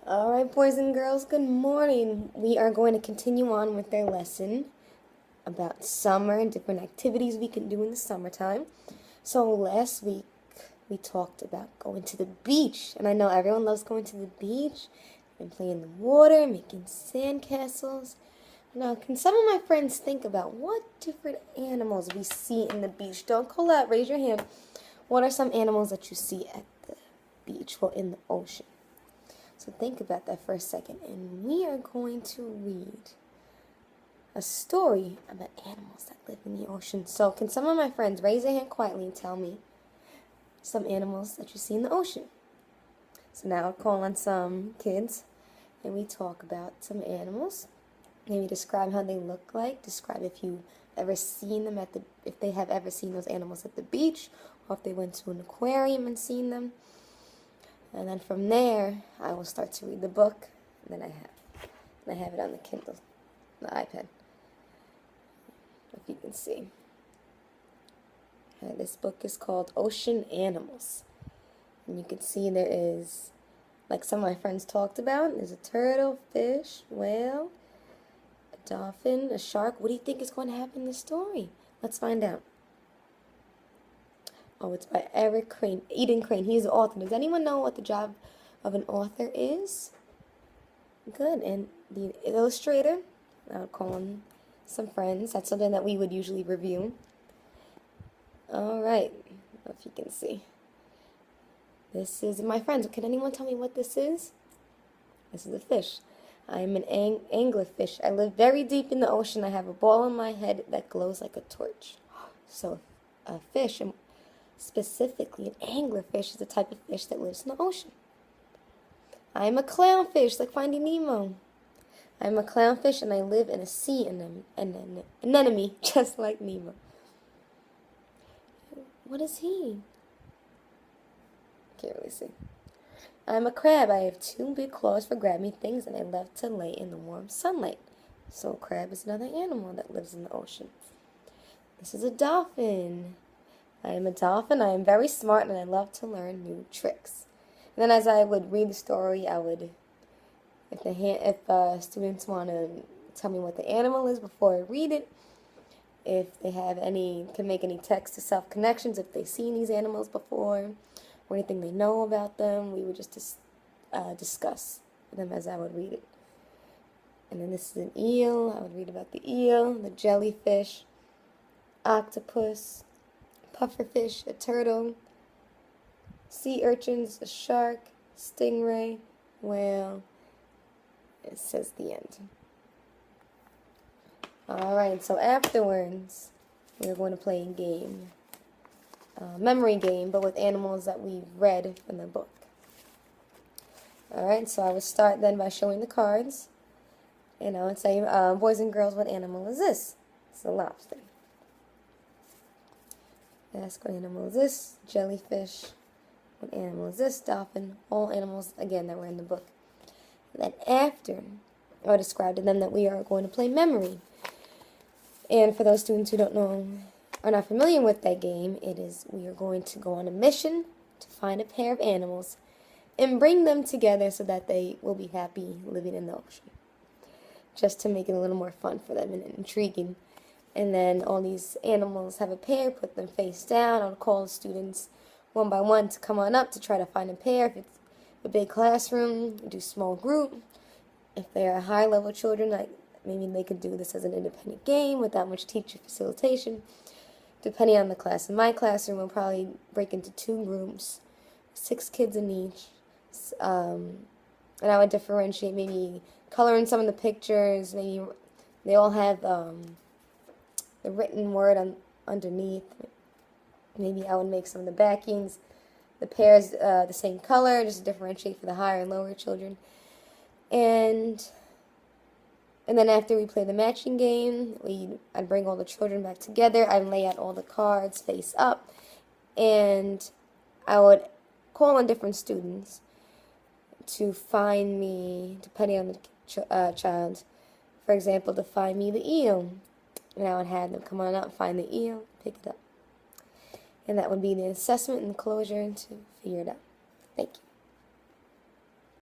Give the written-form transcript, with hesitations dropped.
Alright, boys and girls, good morning. We are going to continue on with our lesson about summer and different activities we can do in the summertime. So last week we talked about going to the beach, and I know everyone loves going to the beach and playing in the water, making sandcastles. Now, can some of my friends think about what different animals we see in the beach? Don't call out, raise your hand. What are some animals that you see at the beach or in the ocean? So think about that for a second, and we are going to read a story about animals that live in the ocean. So can some of my friends raise their hand quietly and tell me some animals that you see in the ocean? So now I'll call on some kids, and we talk about some animals. Maybe describe how they look like. Describe if you've ever seen them if they have ever seen those animals at the beach, or if they went to an aquarium and seen them. And then from there, I will start to read the book. And then I have it on the Kindle, the iPad, if you can see. This book is called Ocean Animals. And you can see there is, like some of my friends talked about, there's a turtle, fish, whale, a dolphin, a shark. What do you think is going to happen in the story? Let's find out. Oh, it's by Eden Crane. He's the author. Does anyone know what the job of an author is? Good. And the illustrator, I'll call him some friends. That's something that we would usually review. All right. If you can see. This is my friends. Can anyone tell me what this is? This is a fish. I'm an anglerfish. I live very deep in the ocean. I have a ball on my head that glows like a torch. So, a fish, specifically an anglerfish, is a type of fish that lives in the ocean. I'm a clownfish, like Finding Nemo. I'm a clownfish, and I live in a sea anemone, just like Nemo. What is he? Can't really see. I'm a crab. I have two big claws for grabbing things, and I love to lay in the warm sunlight. So a crab is another animal that lives in the ocean. This is a dolphin. I am a dolphin. I am very smart, and I love to learn new tricks. And then as I would read the story, I would, if students want to tell me what the animal is before I read it, if they have can make any text to self connections, if they've seen these animals before, or anything they know about them, we would just discuss them as I would read it. And then this is an eel. I would read about the eel, the jellyfish, octopus, pufferfish, a turtle, sea urchins, a shark, stingray, whale. It says the end. Alright, so afterwards, we're going to play a game. Memory game, but with animals that we've read from the book. Alright, so I would start then by showing the cards. And I would say, boys and girls, what animal is this? It's a lobster. Ask what animal is this? Jellyfish. What animal is this? Dolphin. All animals, again, that were in the book. And then after, I described to them that we are going to play memory. And for those students who are not familiar with that game, we are going to go on a mission to find a pair of animals and bring them together so that they will be happy living in the ocean. Just to make it a little more fun for them and intriguing. And then all these animals have a pair, put them face down. I'll call the students one by one to come on up to try to find a pair. If it's a big classroom, do small group. If they are high-level children, maybe they could do this as an independent game without much teacher facilitation. Depending on the class. In my classroom, we'll probably break into 2 groups, 6 kids in each. And I would differentiate, maybe color in some of the pictures. Maybe they all have the written word underneath. Maybe I would make some of the backings, the pairs the same color, just to differentiate for the higher and lower children. And then after we play the matching game, I'd bring all the children back together. I'd lay out all the cards face up, and I would call on different students to find me, depending on the child. For example, to find me the eel. And I would have them come on up, find the eel, pick it up. And that would be the assessment and closure to figure it out. Thank you.